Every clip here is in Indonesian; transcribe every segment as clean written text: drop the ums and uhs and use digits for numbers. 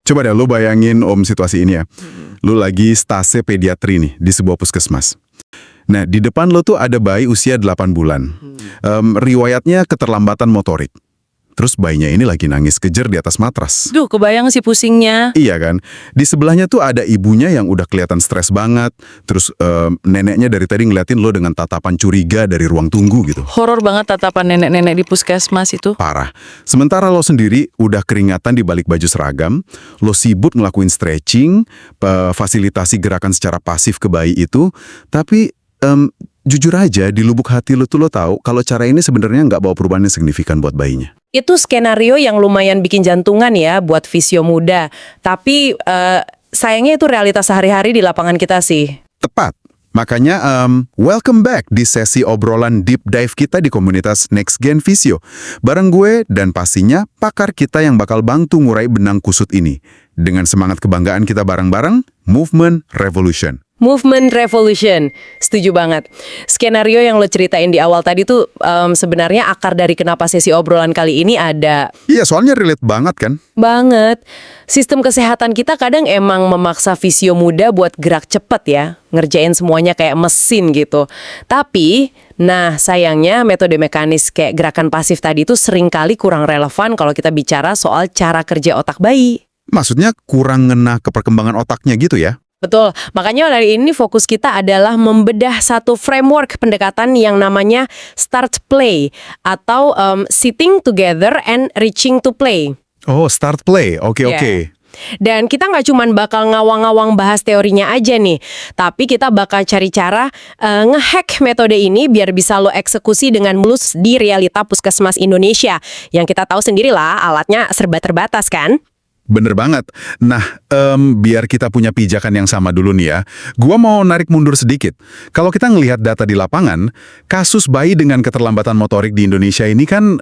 Coba deh lu bayangin situasi ini ya. Lu lagi stase pediatri nih di sebuah puskesmas. Nah, di depan lo tuh ada bayi usia 8 bulan. Riwayatnya keterlambatan motorik. Terus bayinya ini lagi nangis kejer di atas matras. Duh, kebayang sih pusingnya. Iya kan? Di sebelahnya tuh ada ibunya yang udah kelihatan stres banget. Terus neneknya dari tadi ngeliatin lo dengan tatapan curiga dari ruang tunggu gitu. Horor banget tatapan nenek-nenek di puskesmas itu. Parah. Sementara lo sendiri udah keringatan di balik baju seragam, lo sibuk ngelakuin stretching, fasilitasi gerakan secara pasif ke bayi itu, tapi jujur aja di lubuk hati lo tuh lo tahu kalau cara ini sebenarnya nggak bawa perubahan yang signifikan buat bayinya. Itu skenario yang lumayan bikin jantungan ya buat Visio muda. Tapi sayangnya itu realitas sehari-hari di lapangan kita sih. Tepat. Makanya, welcome back di sesi obrolan deep dive kita di komunitas Next Gen Visio. Bareng gue dan pastinya pakar kita yang bakal bantu ngurai benang kusut ini. Dengan semangat kebanggaan kita bareng-bareng, Movement Revolution. Movement Revolution, setuju banget. Skenario yang lo ceritain di awal tadi tuh sebenarnya akar dari kenapa sesi obrolan kali ini ada. Iya, soalnya relate banget kan? Banget. Sistem kesehatan kita kadang emang memaksa Visio muda buat gerak cepet ya, ngerjain semuanya kayak mesin gitu. Tapi, nah sayangnya metode mekanis kayak gerakan pasif tadi tuh seringkali kurang relevan kalau kita bicara soal cara kerja otak bayi. Maksudnya kurang ngena ke perkembangan otaknya gitu ya? Betul, makanya dari ini fokus kita adalah membedah satu framework pendekatan yang namanya Start Play atau Sitting Together and Reaching to Play. Oh, start play. Oke. Dan kita nggak cuman bakal ngawang-ngawang bahas teorinya aja nih, tapi kita bakal cari cara ngehack metode ini biar bisa lo eksekusi dengan mulus di realita puskesmas Indonesia. Yang kita tahu sendirilah alatnya serba terbatas kan? Bener banget. Nah, biar kita punya pijakan yang sama dulu nih ya. Gua mau narik mundur sedikit. Kalau kita ngelihat data di lapangan, kasus bayi dengan keterlambatan motorik di Indonesia ini kan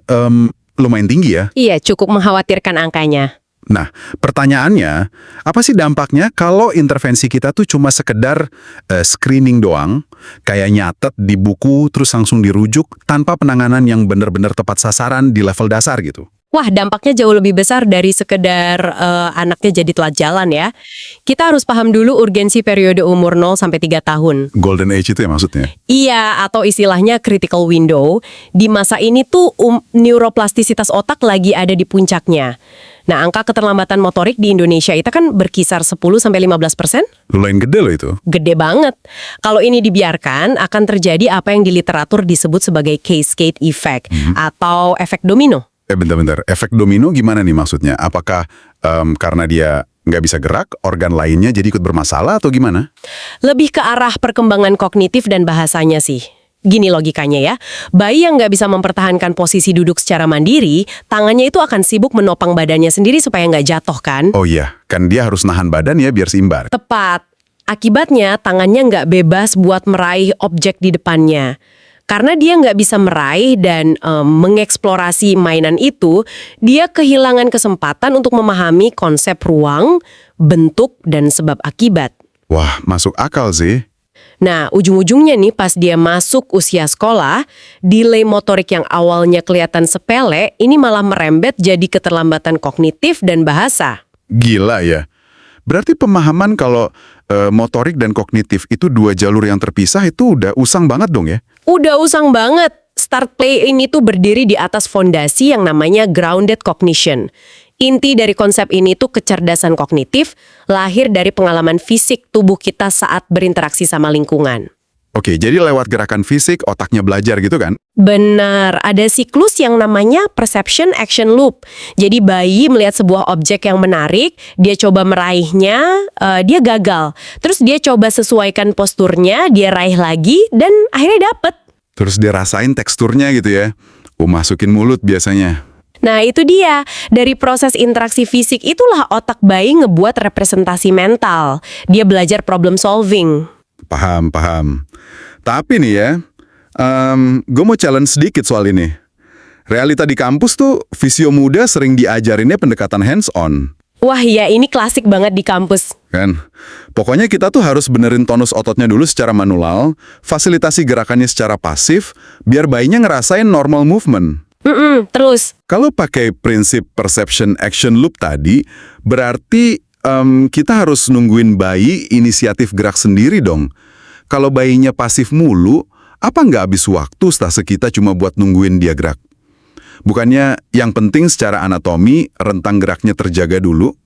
lumayan tinggi ya. Iya, cukup mengkhawatirkan angkanya. Nah, pertanyaannya, apa sih dampaknya kalau intervensi kita tuh cuma sekedar screening doang, kayak nyatet di buku terus langsung dirujuk tanpa penanganan yang benar-benar tepat sasaran di level dasar gitu? Wah, dampaknya jauh lebih besar dari sekedar anaknya jadi telat jalan ya. Kita harus paham dulu urgensi periode umur 0-3 tahun. Golden age itu ya maksudnya? Iya, atau istilahnya critical window. Di masa ini tuh neuroplastisitas otak lagi ada di puncaknya. Nah, angka keterlambatan motorik di Indonesia itu kan berkisar 10-15%. Lumayan gede loh itu. Gede banget. Kalau ini dibiarkan, akan terjadi apa yang di literatur disebut sebagai cascade effect atau efek domino. Bentar. Efek domino gimana nih maksudnya? Apakah karena dia nggak bisa gerak, organ lainnya jadi ikut bermasalah atau gimana? Lebih ke arah perkembangan kognitif dan bahasanya sih. Gini logikanya ya, bayi yang nggak bisa mempertahankan posisi duduk secara mandiri, tangannya itu akan sibuk menopang badannya sendiri supaya nggak jatuh kan? Oh iya, kan dia harus nahan badan ya biar seimbar. Tepat. Akibatnya tangannya nggak bebas buat meraih objek di depannya. Karena dia nggak bisa meraih dan mengeksplorasi mainan itu, dia kehilangan kesempatan untuk memahami konsep ruang, bentuk, dan sebab akibat. Wah, masuk akal sih. Nah, ujung-ujungnya nih pas dia masuk usia sekolah, delay motorik yang awalnya kelihatan sepele, ini malah merembet jadi keterlambatan kognitif dan bahasa. Gila ya. Berarti pemahaman kalau motorik dan kognitif itu dua jalur yang terpisah itu udah usang banget dong ya? Udah usang banget. Start Play ini tuh berdiri di atas fondasi yang namanya grounded cognition. Inti dari konsep ini tuh kecerdasan kognitif, lahir dari pengalaman fisik tubuh kita saat berinteraksi sama lingkungan. Oke, jadi lewat gerakan fisik, otaknya belajar gitu kan? Benar, ada siklus yang namanya perception action loop. Jadi bayi melihat sebuah objek yang menarik, dia coba meraihnya, dia gagal. Terus dia coba sesuaikan posturnya, dia raih lagi, dan akhirnya dapet. Terus dia rasain teksturnya gitu ya? Masukin mulut biasanya. Nah itu dia, dari proses interaksi fisik itulah otak bayi ngebuat representasi mental. Dia belajar problem solving. Paham. Tapi nih ya, gue mau challenge sedikit soal ini. Realita di kampus tuh, Visio muda sering diajarinnya pendekatan hands-on. Wah ya, ini klasik banget di kampus. Kan? Pokoknya kita tuh harus benerin tonus ototnya dulu secara manual, fasilitasi gerakannya secara pasif, biar bayinya ngerasain normal movement. Terus, Kalau pakai prinsip perception action loop tadi, berarti kita harus nungguin bayi inisiatif gerak sendiri dong. Kalau bayinya pasif mulu, apa nggak habis waktu stase kita cuma buat nungguin dia gerak? Bukannya yang penting secara anatomi, rentang geraknya terjaga dulu?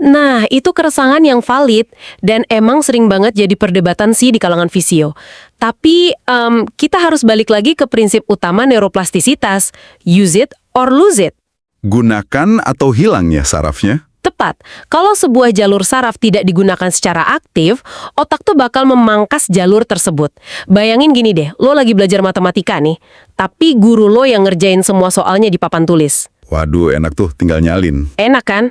nah itu keresahan yang valid dan emang sering banget jadi perdebatan sih di kalangan fisio. Tapi kita harus balik lagi ke prinsip utama neuroplastisitas, use it or lose it. Gunakan atau hilangnya sarafnya? Tepat, kalau sebuah jalur saraf tidak digunakan secara aktif, otak tuh bakal memangkas jalur tersebut. Bayangin gini deh, lo lagi belajar matematika nih, tapi guru lo yang ngerjain semua soalnya di papan tulis. Waduh, enak tuh, tinggal nyalin. Enak kan?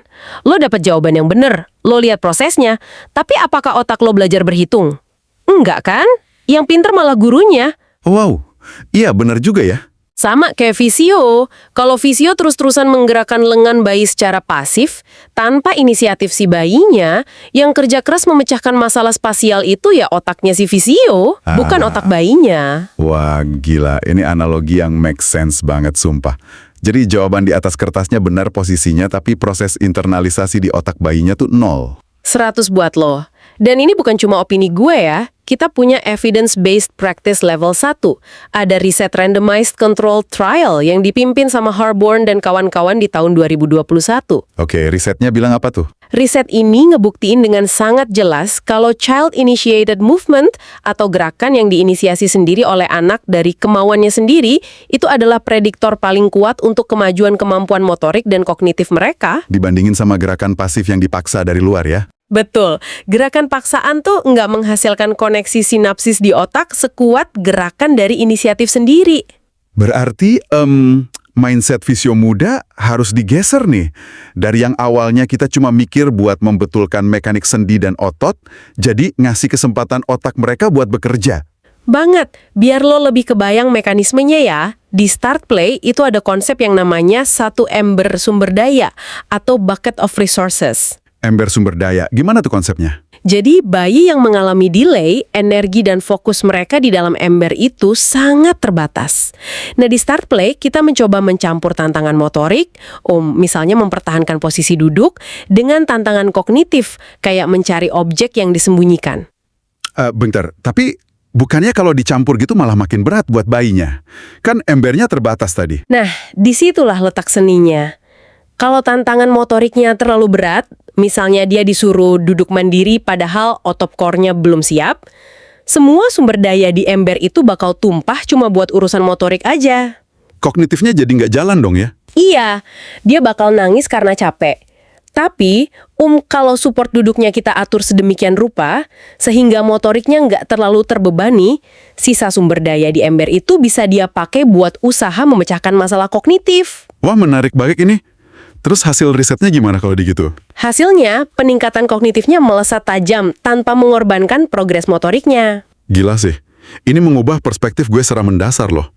Lo dapat jawaban yang bener, lo lihat prosesnya, tapi apakah otak lo belajar berhitung? Enggak kan? Yang pinter malah gurunya. Wow, iya benar juga ya. Sama kayak fisio. Kalau fisio terus-terusan menggerakkan lengan bayi secara pasif, tanpa inisiatif si bayinya, yang kerja keras memecahkan masalah spasial itu ya otaknya si fisio, bukan otak bayinya. Wah, gila. Ini analogi yang make sense banget, sumpah. Jadi jawaban di atas kertasnya benar posisinya, tapi proses internalisasi di otak bayinya tuh 0. 100 buat lo. Dan ini bukan cuma opini gue ya. Kita punya evidence-based practice level 1. Ada riset randomized control trial yang dipimpin sama Harborn dan kawan-kawan di tahun 2021. Oke, risetnya bilang apa tuh? Riset ini ngebuktiin dengan sangat jelas kalau child-initiated movement atau gerakan yang diinisiasi sendiri oleh anak dari kemauannya sendiri itu adalah prediktor paling kuat untuk kemajuan kemampuan motorik dan kognitif mereka. Dibandingin sama gerakan pasif yang dipaksa dari luar ya? Betul, gerakan paksaan tuh nggak menghasilkan koneksi sinapsis di otak sekuat gerakan dari inisiatif sendiri. Berarti, mindset fisio muda harus digeser nih. Dari yang awalnya kita cuma mikir buat membetulkan mekanik sendi dan otot, jadi ngasih kesempatan otak mereka buat bekerja. Banget, biar lo lebih kebayang mekanismenya ya. Di Start Play itu ada konsep yang namanya satu ember sumber daya atau bucket of resources. Ember sumber daya, gimana tuh konsepnya? Jadi bayi yang mengalami delay, energi dan fokus mereka di dalam ember itu sangat terbatas. Nah di Start Play kita mencoba mencampur tantangan motorik, misalnya mempertahankan posisi duduk, dengan tantangan kognitif, kayak mencari objek yang disembunyikan. Bentar, tapi bukannya kalau dicampur gitu malah makin berat buat bayinya? Kan embernya terbatas tadi. Nah, disitulah letak seninya. Kalau tantangan motoriknya terlalu berat, misalnya dia disuruh duduk mandiri padahal otot core-nya belum siap, semua sumber daya di ember itu bakal tumpah cuma buat urusan motorik aja. Kognitifnya jadi nggak jalan dong ya? Iya, dia bakal nangis karena capek. Tapi, kalau support duduknya kita atur sedemikian rupa, sehingga motoriknya nggak terlalu terbebani, sisa sumber daya di ember itu bisa dia pakai buat usaha memecahkan masalah kognitif. Wah, menarik banget ini. Terus hasil risetnya gimana kalau gitu? Hasilnya, peningkatan kognitifnya melesat tajam tanpa mengorbankan progres motoriknya. Gila sih. Ini mengubah perspektif gue secara mendasar loh.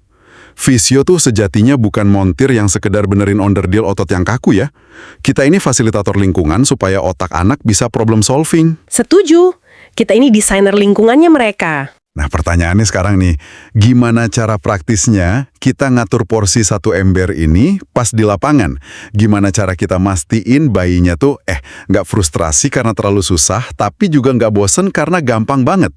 Fisio tuh sejatinya bukan montir yang sekedar benerin onderdil otot yang kaku ya. Kita ini fasilitator lingkungan supaya otak anak bisa problem solving. Setuju. Kita ini desainer lingkungannya mereka. Nah pertanyaannya sekarang nih, gimana cara praktisnya kita ngatur porsi satu ember ini pas di lapangan? Gimana cara kita mastiin bayinya tuh nggak frustrasi karena terlalu susah, tapi juga nggak bosen karena gampang banget?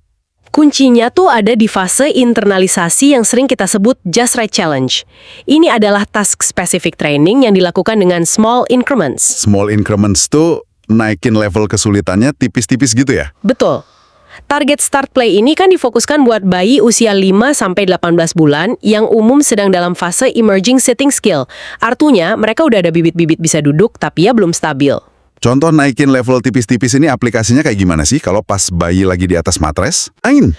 Kuncinya tuh ada di fase internalisasi yang sering kita sebut Just Right Challenge. Ini adalah task-specific training yang dilakukan dengan small increments. Small increments tuh naikin level kesulitannya tipis-tipis gitu ya? Betul. Target Start Play ini kan difokuskan buat bayi usia 5-18 bulan yang umum sedang dalam fase emerging sitting skill. Artinya, mereka udah ada bibit-bibit bisa duduk, tapi ya belum stabil. Contoh naikin level tipis-tipis ini aplikasinya kayak gimana sih kalau pas bayi lagi di atas matres?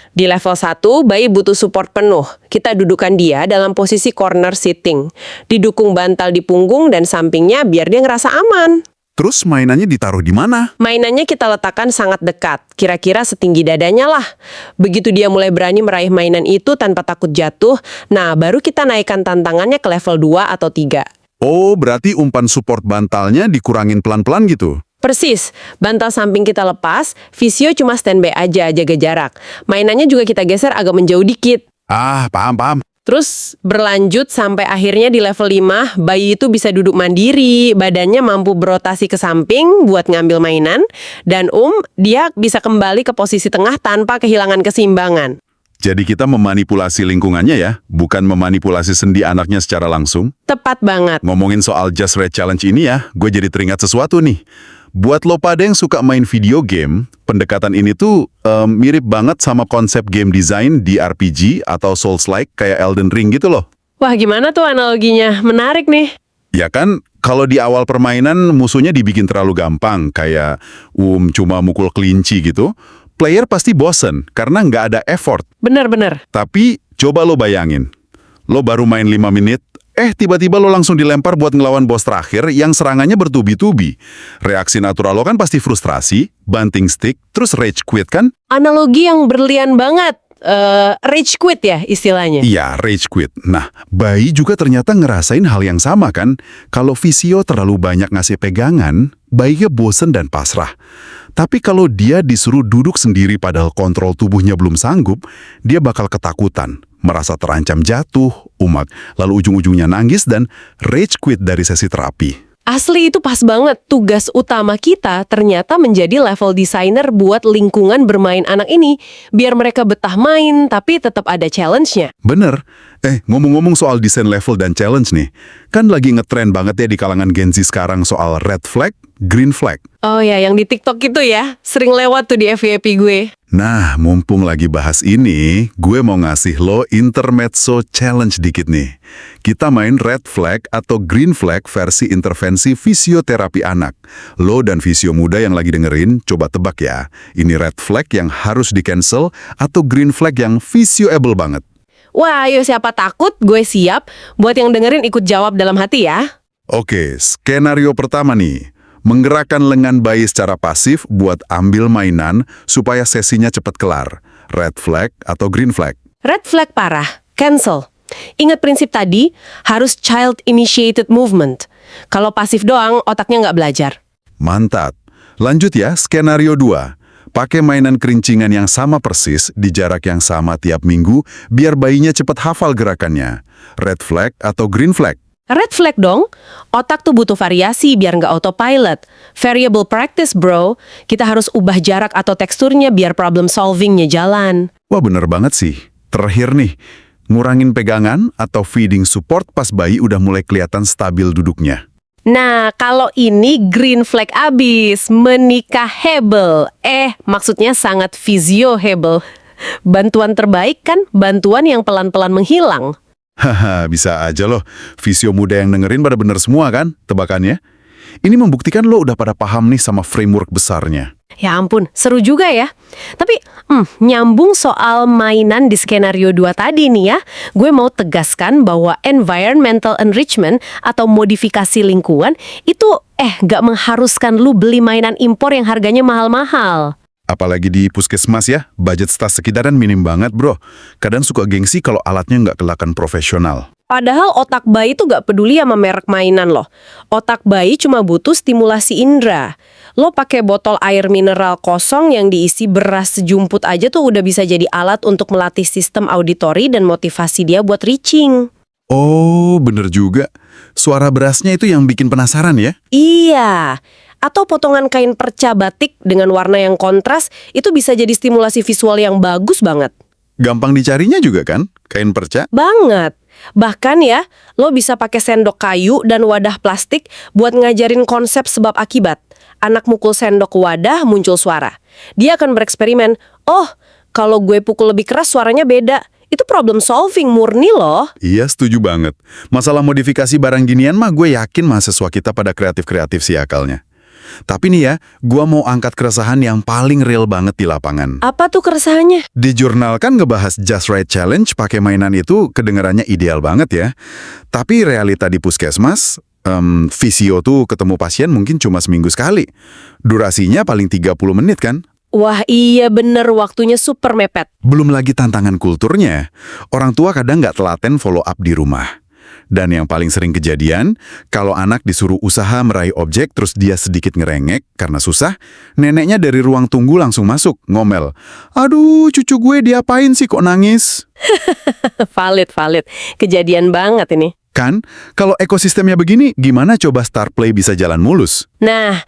Di level 1, bayi butuh support penuh. Kita dudukan dia dalam posisi corner sitting. Didukung bantal di punggung dan sampingnya biar dia ngerasa aman. Terus mainannya ditaruh di mana? Mainannya kita letakkan sangat dekat, kira-kira setinggi dadanya lah. Begitu dia mulai berani meraih mainan itu tanpa takut jatuh, nah baru kita naikkan tantangannya ke level 2 atau 3. Oh, berarti umpan support bantalnya dikurangin pelan-pelan gitu? Persis, bantal samping kita lepas, fisio cuma standby aja, jaga jarak. Mainannya juga kita geser agak menjauh dikit. Ah, paham. Terus berlanjut sampai akhirnya di level 5, bayi itu bisa duduk mandiri, badannya mampu berotasi ke samping buat ngambil mainan, dan dia bisa kembali ke posisi tengah tanpa kehilangan keseimbangan. Jadi kita memanipulasi lingkungannya ya, bukan memanipulasi sendi anaknya secara langsung. Tepat banget. Ngomongin soal Just Right Challenge ini ya, gue jadi teringat sesuatu nih. Buat lo pada yang suka main video game, pendekatan ini tuh mirip banget sama konsep game design di RPG atau Souls-like kayak Elden Ring gitu loh. Wah, gimana tuh analoginya? Menarik nih. Ya kan, kalau di awal permainan musuhnya dibikin terlalu gampang, kayak cuma mukul kelinci gitu, player pasti bosen karena nggak ada effort. Bener-bener. Tapi coba lo bayangin, lo baru main 5 menit, tiba-tiba lo langsung dilempar buat ngelawan bos terakhir yang serangannya bertubi-tubi. Reaksi natural lo kan pasti frustrasi, banting stick, terus rage quit kan? Analogi yang berlian banget. Rage quit ya istilahnya. Iya, rage quit. Nah, bayi juga ternyata ngerasain hal yang sama kan? Kalau fisio terlalu banyak ngasih pegangan, bayinya bosen dan pasrah. Tapi kalau dia disuruh duduk sendiri padahal kontrol tubuhnya belum sanggup, dia bakal ketakutan, merasa terancam jatuh, lalu ujung-ujungnya nangis dan rage quit dari sesi terapi. Asli itu pas banget. Tugas utama kita ternyata menjadi level designer buat lingkungan bermain anak ini. Biar mereka betah main, tapi tetap ada challenge-nya. Bener. Ngomong-ngomong soal desain level dan challenge nih, kan lagi ngetren banget ya di kalangan Gen Z sekarang soal red flag, green flag. Oh ya, yang di TikTok itu ya. Sering lewat tuh di FYP gue. Nah, mumpung lagi bahas ini, gue mau ngasih lo intermezzo challenge dikit nih. Kita main red flag atau green flag versi intervensi fisioterapi anak. Lo dan fisio muda yang lagi dengerin, coba tebak ya. Ini red flag yang harus di-cancel atau green flag yang fisioable banget. Wah, ayo siapa takut, gue siap. Buat yang dengerin ikut jawab dalam hati ya. Oke, skenario pertama nih. Menggerakkan lengan bayi secara pasif buat ambil mainan supaya sesinya cepat kelar. Red flag atau green flag? Red flag parah, cancel. Ingat prinsip tadi, harus child-initiated movement. Kalau pasif doang, otaknya nggak belajar. Mantap. Lanjut ya, skenario 2. Pakai mainan kerincingan yang sama persis di jarak yang sama tiap minggu biar bayinya cepat hafal gerakannya. Red flag atau green flag? Red flag dong. Otak tuh butuh variasi biar nggak autopilot. Variable practice bro. Kita harus ubah jarak atau teksturnya biar problem solvingnya jalan. Wah bener banget sih. Terakhir nih, ngurangin pegangan atau feeding support pas bayi udah mulai kelihatan stabil duduknya. Nah, kalau ini green flag abis, menikahable. Maksudnya sangat fisioable. Bantuan terbaik kan, bantuan yang pelan-pelan menghilang. Haha, bisa aja loh. Fisio muda yang dengerin pada bener semua kan, tebakannya? Ini membuktikan lo udah pada paham nih sama framework besarnya. Ya ampun, seru juga ya. Tapi nyambung soal mainan di skenario 2 tadi nih ya, gue mau tegaskan bahwa environmental enrichment atau modifikasi lingkungan itu gak mengharuskan lu beli mainan impor yang harganya mahal-mahal. Apalagi di puskesmas ya, budget tas sekitaran minim banget bro. Kadang suka gengsi kalau alatnya nggak kelihatan profesional. Padahal otak bayi tuh gak peduli sama merek mainan loh. Otak bayi cuma butuh stimulasi indera. Lo pakai botol air mineral kosong yang diisi beras sejumput aja tuh udah bisa jadi alat untuk melatih sistem auditori dan motivasi dia buat reaching. Oh, bener juga. Suara berasnya itu yang bikin penasaran ya? Iya. Atau potongan kain perca batik dengan warna yang kontras, itu bisa jadi stimulasi visual yang bagus banget. Gampang dicarinya juga kan, kain perca? Banget. Bahkan ya, lo bisa pakai sendok kayu dan wadah plastik buat ngajarin konsep sebab akibat. Anak mukul sendok ke wadah, muncul suara. Dia akan bereksperimen, kalau gue pukul lebih keras suaranya beda. Itu problem solving murni loh. Iya, setuju banget. Masalah modifikasi barang ginian mah gue yakin mahasiswa kita pada kreatif-kreatif sih akalnya. Tapi nih ya, gua mau angkat keresahan yang paling real banget di lapangan. Apa tuh keresahannya? Di jurnal kan ngebahas Just Right Challenge pakai mainan itu kedengarannya ideal banget ya. Tapi realita di puskesmas, fisio tuh ketemu pasien mungkin cuma seminggu sekali. Durasinya paling 30 menit kan? Wah iya bener, waktunya super mepet. Belum lagi tantangan kulturnya. Orang tua kadang nggak telaten follow up di rumah. Dan yang paling sering kejadian, kalau anak disuruh usaha meraih objek terus dia sedikit ngerengek karena susah, neneknya dari ruang tunggu langsung masuk, ngomel. Aduh, cucu gue diapain sih kok nangis? Valid. Kejadian banget ini. Kan, kalau ekosistemnya begini, gimana coba Star Play bisa jalan mulus? Nah,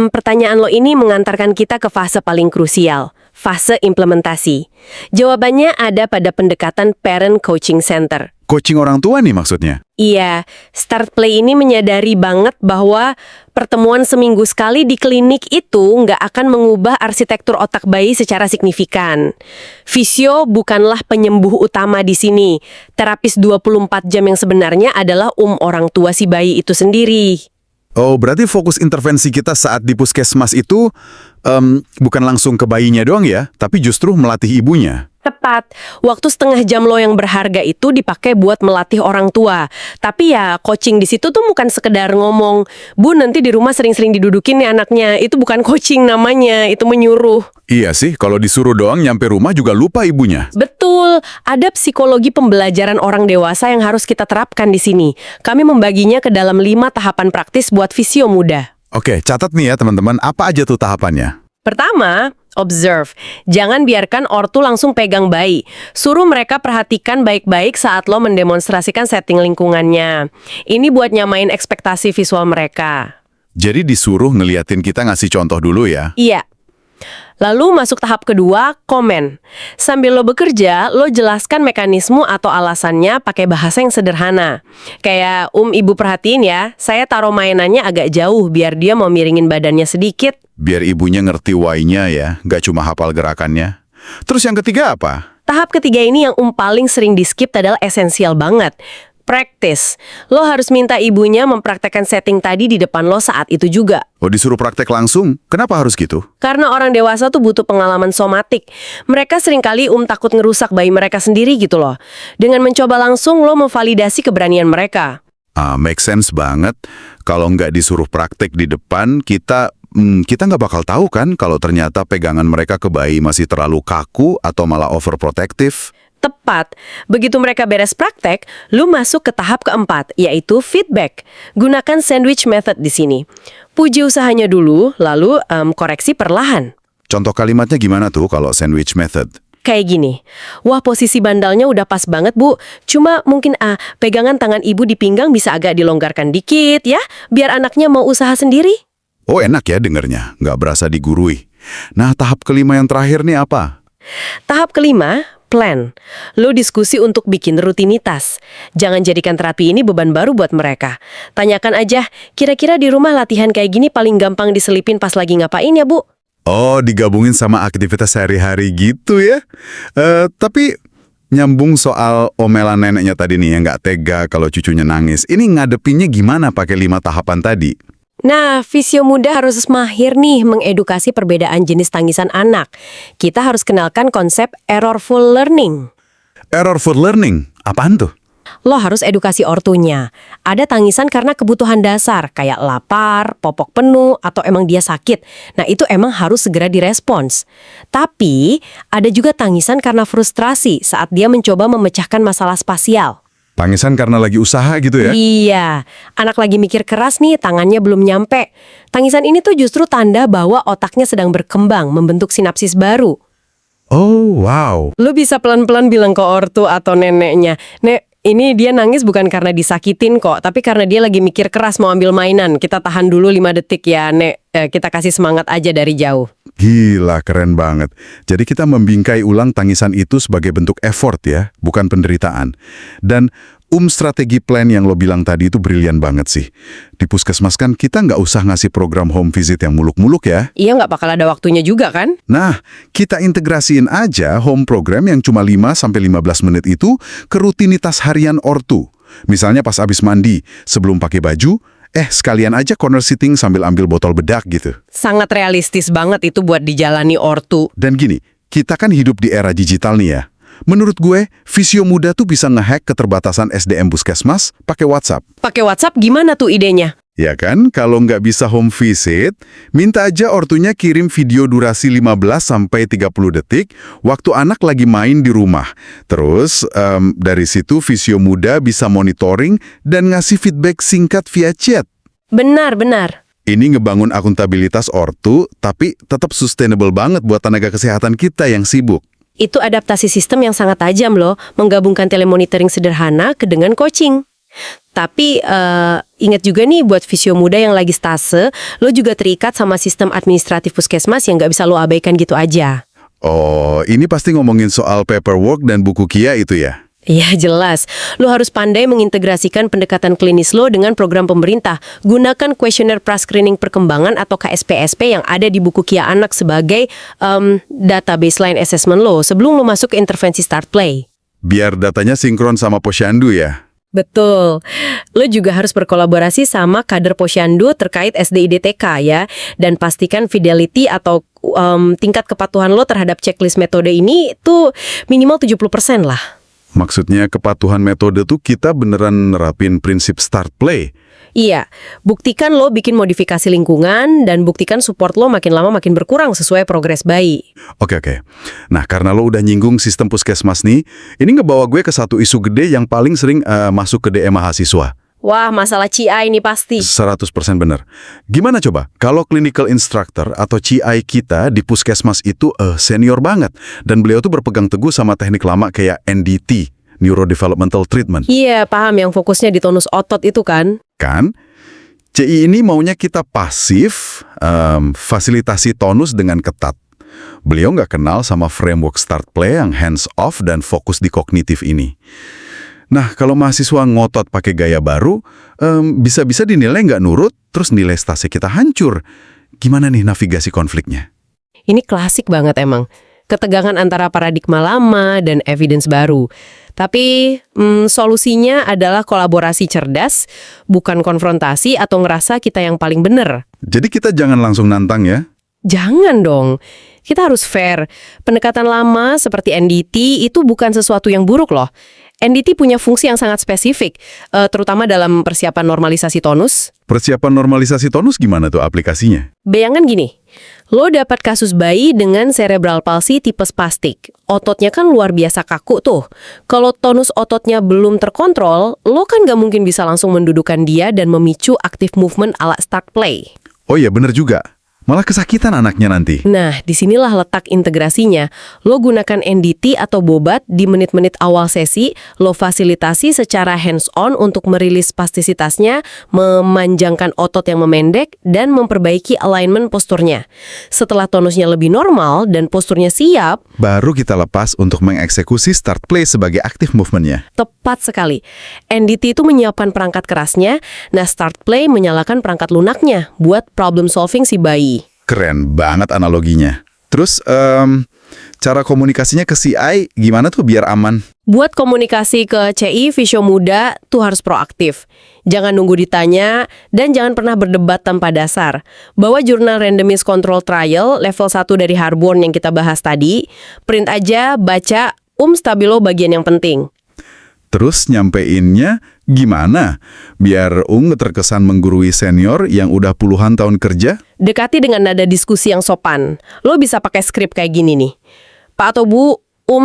pertanyaan lo ini mengantarkan kita ke fase paling krusial, fase implementasi. Jawabannya ada pada pendekatan Parent Coaching Center. Coaching orang tua nih maksudnya? Iya, Start Play ini menyadari banget bahwa pertemuan seminggu sekali di klinik itu nggak akan mengubah arsitektur otak bayi secara signifikan. Fisio bukanlah penyembuh utama di sini. Terapis 24 jam yang sebenarnya adalah orang tua si bayi itu sendiri. Oh, berarti fokus intervensi kita saat di puskesmas itu bukan langsung ke bayinya doang ya, tapi justru melatih ibunya. Tepat. Waktu setengah jam lo yang berharga itu dipakai buat melatih orang tua. Tapi ya, coaching di situ tuh bukan sekedar ngomong, "Bu, nanti di rumah sering-sering didudukin nih anaknya." Itu bukan coaching namanya, itu menyuruh. Iya sih, kalau disuruh doang nyampe rumah juga lupa ibunya. Betul. Ada psikologi pembelajaran orang dewasa yang harus kita terapkan di sini. Kami membaginya ke dalam 5 tahapan praktis buat fisio muda. Oke, catat nih ya teman-teman, apa aja tuh tahapannya? Pertama, observe. Jangan biarkan ortu langsung pegang bayi. Suruh mereka perhatikan baik-baik saat lo mendemonstrasikan setting lingkungannya. Ini buat nyamain ekspektasi visual mereka. Jadi disuruh ngeliatin kita ngasih contoh dulu ya? Iya. Lalu masuk tahap kedua, komen. Sambil lo bekerja, lo jelaskan mekanisme atau alasannya pakai bahasa yang sederhana. Kayak, ibu perhatiin ya, saya taruh mainannya agak jauh biar dia mau miringin badannya sedikit. Biar ibunya ngerti why-nya ya, nggak cuma hafal gerakannya. Terus yang ketiga apa? Tahap ketiga ini yang paling sering di-skip adalah esensial banget. Practice. Lo harus minta ibunya mempraktekkan setting tadi di depan lo saat itu juga. Oh, disuruh praktek langsung? Kenapa harus gitu? Karena orang dewasa tuh butuh pengalaman somatik. Mereka seringkali takut ngerusak bayi mereka sendiri gitu loh. Dengan mencoba langsung, lo memvalidasi keberanian mereka. Make sense banget. Kalau nggak disuruh praktek di depan, kita nggak bakal tahu kan kalau ternyata pegangan mereka ke bayi masih terlalu kaku atau malah overprotective. Tepat. Begitu mereka beres praktek, lu masuk ke tahap keempat, yaitu feedback. Gunakan sandwich method di sini. Puji usahanya dulu, lalu koreksi perlahan. Contoh kalimatnya gimana tuh kalau sandwich method? Kayak gini, wah posisi bandalnya udah pas banget bu, cuma mungkin pegangan tangan ibu di pinggang bisa agak dilonggarkan dikit ya, biar anaknya mau usaha sendiri. Oh enak ya dengernya, nggak berasa digurui. Nah tahap kelima yang terakhir nih apa? Tahap kelima, plan. Lo diskusi untuk bikin rutinitas. Jangan jadikan terapi ini beban baru buat mereka. Tanyakan aja, kira-kira di rumah latihan kayak gini paling gampang diselipin pas lagi ngapain ya bu? Oh, digabungin sama aktivitas sehari-hari gitu ya. Tapi nyambung soal omelan neneknya tadi nih yang nggak tega kalau cucunya nangis. Ini ngadepinnya gimana pakai 5 tahapan tadi? Nah, fisio muda harus mahir nih mengedukasi perbedaan jenis tangisan anak. Kita harus kenalkan konsep errorful learning. Errorful learning? Apaan tuh? Lo harus edukasi ortunya. Ada tangisan karena kebutuhan dasar, kayak lapar, popok penuh, atau emang dia sakit. Nah, itu emang harus segera direspons. Tapi, ada juga tangisan karena frustrasi saat dia mencoba memecahkan masalah spasial. Tangisan karena lagi usaha gitu ya? Iya, anak lagi mikir keras nih, tangannya belum nyampe. Tangisan ini tuh justru tanda bahwa otaknya sedang berkembang, membentuk sinapsis baru. Oh, wow. Lo bisa pelan-pelan bilang ke ortu atau neneknya, "Nek, ini dia nangis bukan karena disakitin kok, tapi karena dia lagi mikir keras mau ambil mainan. Kita tahan dulu 5 detik ya, Nek. Kita kasih semangat aja dari jauh." Gila, keren banget. Jadi kita membingkai ulang tangisan itu sebagai bentuk effort ya, bukan penderitaan. Dan strategi plan yang lo bilang tadi itu brilian banget sih. Di puskesmas kan kita nggak usah ngasih program home visit yang muluk-muluk ya. Iya, nggak bakal ada waktunya juga kan? Nah, kita integrasiin aja home program yang cuma 5-15 menit itu ke rutinitas harian ortu. Misalnya pas abis mandi, sebelum pakai baju, sekalian aja corner sitting sambil ambil botol bedak gitu. Sangat realistis banget itu buat dijalani ortu. Dan gini, kita kan hidup di era digital nih ya. Menurut gue, Fisio Muda tuh bisa ngehack keterbatasan SDM Puskesmas pakai WhatsApp. Pakai WhatsApp gimana tuh idenya? Ya kan, kalau nggak bisa home visit, minta aja ortunya kirim video durasi 15-30 detik waktu anak lagi main di rumah. Terus, dari situ Visio Muda bisa monitoring dan ngasih feedback singkat via chat. Benar, benar. Ini ngebangun akuntabilitas ortu, tapi tetap sustainable banget buat tenaga kesehatan kita yang sibuk. Itu adaptasi sistem yang sangat tajam loh, menggabungkan telemonitoring sederhana dengan coaching. Tapi ingat juga nih buat Visio Muda yang lagi stase, lo juga terikat sama sistem administratif puskesmas yang nggak bisa lo abaikan gitu aja. Oh, ini pasti ngomongin soal paperwork dan buku KIA itu ya? Iya jelas, lo harus pandai mengintegrasikan pendekatan klinis lo dengan program pemerintah. Gunakan kuesioner pra-screening perkembangan atau KSPSP yang ada di buku KIA Anak sebagai data baseline assessment lo sebelum lo masuk ke intervensi Start Play. Biar datanya sinkron sama Posyandu ya? Betul. Lo juga harus berkolaborasi sama kader Posyandu terkait SDIDTK ya. Dan pastikan fidelity atau tingkat kepatuhan lo terhadap checklist metode ini tuh minimal 70% lah. Maksudnya kepatuhan metode tuh kita beneran nerapin prinsip Start Play. Iya, buktikan lo bikin modifikasi lingkungan dan buktikan support lo makin lama makin berkurang sesuai progres bayi. Oke. Nah, karena lo udah nyinggung sistem puskesmas nih, ini ngebawa gue ke satu isu gede yang paling sering masuk ke DM mahasiswa. Wah, masalah CI ini pasti. 100% bener. Gimana coba, kalau clinical instructor atau CI kita di puskesmas itu senior banget, dan beliau tuh berpegang teguh sama teknik lama kayak NDT, Neurodevelopmental Treatment. Iya, paham yang fokusnya di tonus otot itu kan? Kan? CI ini maunya kita pasif, fasilitasi tonus dengan ketat. Beliau nggak kenal sama framework Start Play yang hands-off dan fokus di kognitif ini. Nah, kalau mahasiswa ngotot pakai gaya baru, bisa-bisa dinilai nggak nurut, terus nilai stase kita hancur. Gimana nih navigasi konfliknya? Ini klasik banget emang. Ketegangan antara paradigma lama dan evidence baru. Tapi solusinya adalah kolaborasi cerdas, bukan konfrontasi atau ngerasa kita yang paling benar. Jadi kita jangan langsung nantang ya? Jangan dong. Kita harus fair. Pendekatan lama seperti NDT itu bukan sesuatu yang buruk loh. NDT punya fungsi yang sangat spesifik, terutama dalam persiapan normalisasi tonus. Persiapan normalisasi tonus gimana tuh aplikasinya? Bayangkan gini, lo dapat kasus bayi dengan cerebral palsy tipe spastik. Ototnya kan luar biasa kaku tuh. Kalau tonus ototnya belum terkontrol, lo kan nggak mungkin bisa langsung mendudukan dia dan memicu active movement ala Start Play. Oh iya bener juga. Malah kesakitan anaknya nanti. Nah, disinilah letak integrasinya. Lo gunakan NDT atau bobat di menit-menit awal sesi, lo fasilitasi secara hands-on untuk merilis spastisitasnya, memanjangkan otot yang memendek, dan memperbaiki alignment posturnya. Setelah tonusnya lebih normal dan posturnya siap, baru kita lepas untuk mengeksekusi Start Play sebagai active movement-nya. tepat sekali. NDT itu menyiapkan perangkat kerasnya, nah Start Play menyalakan perangkat lunaknya buat problem solving si bayi. Keren banget analoginya. Terus, cara komunikasinya ke CI gimana tuh biar aman? Buat komunikasi ke CI Visio Muda tuh harus proaktif. Jangan nunggu ditanya dan jangan pernah berdebat tanpa dasar. Bawa jurnal randomized control trial level 1 dari Harborn yang kita bahas tadi. Print aja, baca, stabilo bagian yang penting. Terus nyampeinnya gimana? Biar terkesan menggurui senior yang udah puluhan tahun kerja? Dekati dengan nada diskusi yang sopan. Lo bisa pakai skrip kayak gini nih. Pak atau Bu,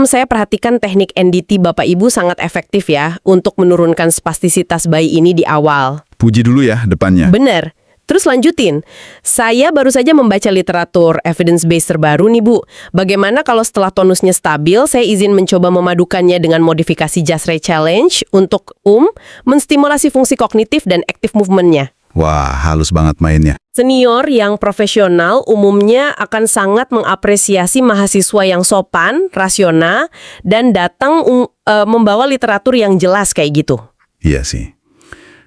saya perhatikan teknik NDT Bapak Ibu sangat efektif ya untuk menurunkan spastisitas bayi ini di awal. Puji dulu ya depannya. Bener. Terus lanjutin. Saya baru saja membaca literatur evidence-based terbaru nih Bu. Bagaimana kalau setelah tonusnya stabil, saya izin mencoba memadukannya dengan modifikasi Just Ray Challenge untuk menstimulasi fungsi kognitif dan active movement-nya. Wah, halus banget mainnya. Senior yang profesional umumnya akan sangat mengapresiasi mahasiswa yang sopan, rasional, dan datang membawa literatur yang jelas kayak gitu. Iya sih.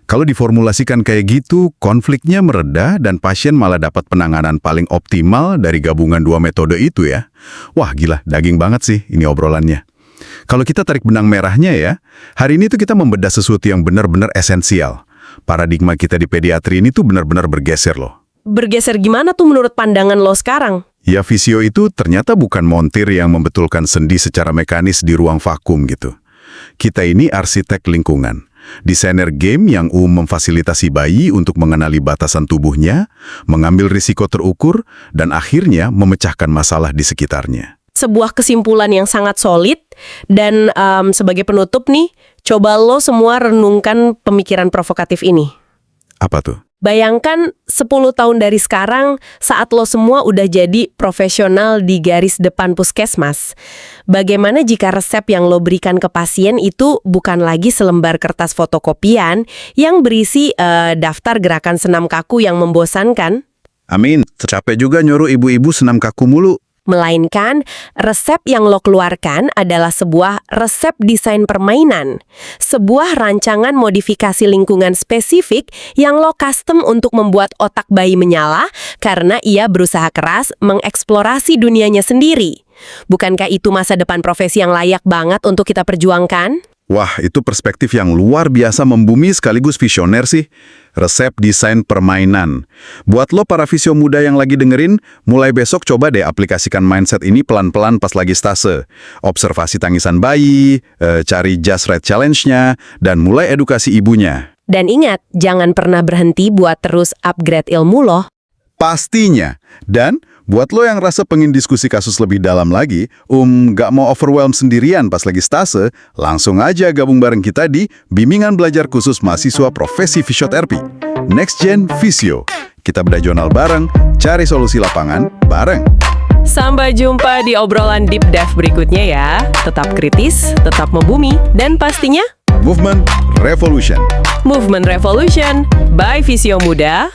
Kalau diformulasikan kayak gitu, konfliknya mereda dan pasien malah dapat penanganan paling optimal dari gabungan dua metode itu ya. Wah gila, daging banget sih ini obrolannya. Kalau kita tarik benang merahnya ya, hari ini tuh kita membedah sesuatu yang benar-benar esensial. Paradigma kita di pediatri ini tuh benar-benar bergeser loh. Bergeser gimana tuh menurut pandangan lo sekarang? Ya Visio itu ternyata bukan montir yang membetulkan sendi secara mekanis di ruang vakum gitu. Kita ini arsitek lingkungan. desainer game yang memfasilitasi bayi untuk mengenali batasan tubuhnya, mengambil risiko terukur, dan akhirnya memecahkan masalah di sekitarnya. Sebuah kesimpulan yang sangat solid, dan sebagai penutup nih, coba lo semua renungkan pemikiran provokatif ini. Apa tuh? Bayangkan 10 tahun dari sekarang saat lo semua udah jadi profesional di garis depan puskesmas. Bagaimana jika resep yang lo berikan ke pasien itu bukan lagi selembar kertas fotokopian yang berisi daftar gerakan senam kaku yang membosankan? Amin, capek juga nyuruh ibu-ibu senam kaku mulu. Melainkan, resep yang lo keluarkan adalah sebuah resep desain permainan. Sebuah rancangan modifikasi lingkungan spesifik yang lo custom untuk membuat otak bayi menyala karena ia berusaha keras mengeksplorasi dunianya sendiri. Bukankah itu masa depan profesi yang layak banget untuk kita perjuangkan? Wah, itu perspektif yang luar biasa membumi sekaligus visioner sih. Resep desain permainan. Buat lo para visio muda yang lagi dengerin, mulai besok coba deh aplikasikan mindset ini pelan-pelan pas lagi stase. Observasi tangisan bayi, cari just right challenge-nya, dan mulai edukasi ibunya. Dan ingat, jangan pernah berhenti buat terus upgrade ilmu lo. Pastinya. Dan buat lo yang rasa pengen diskusi kasus lebih dalam lagi, nggak mau overwhelm sendirian pas lagi stase, langsung aja gabung bareng kita di Bimbingan Belajar Khusus Mahasiswa Profesi Fisioterapi. Next Gen Visio. Kita bedah jurnal bareng, cari solusi lapangan bareng. Sampai jumpa di obrolan Deep Dive berikutnya ya. Tetap kritis, tetap membumi, dan pastinya Movement Revolution. Movement Revolution by Visio Muda.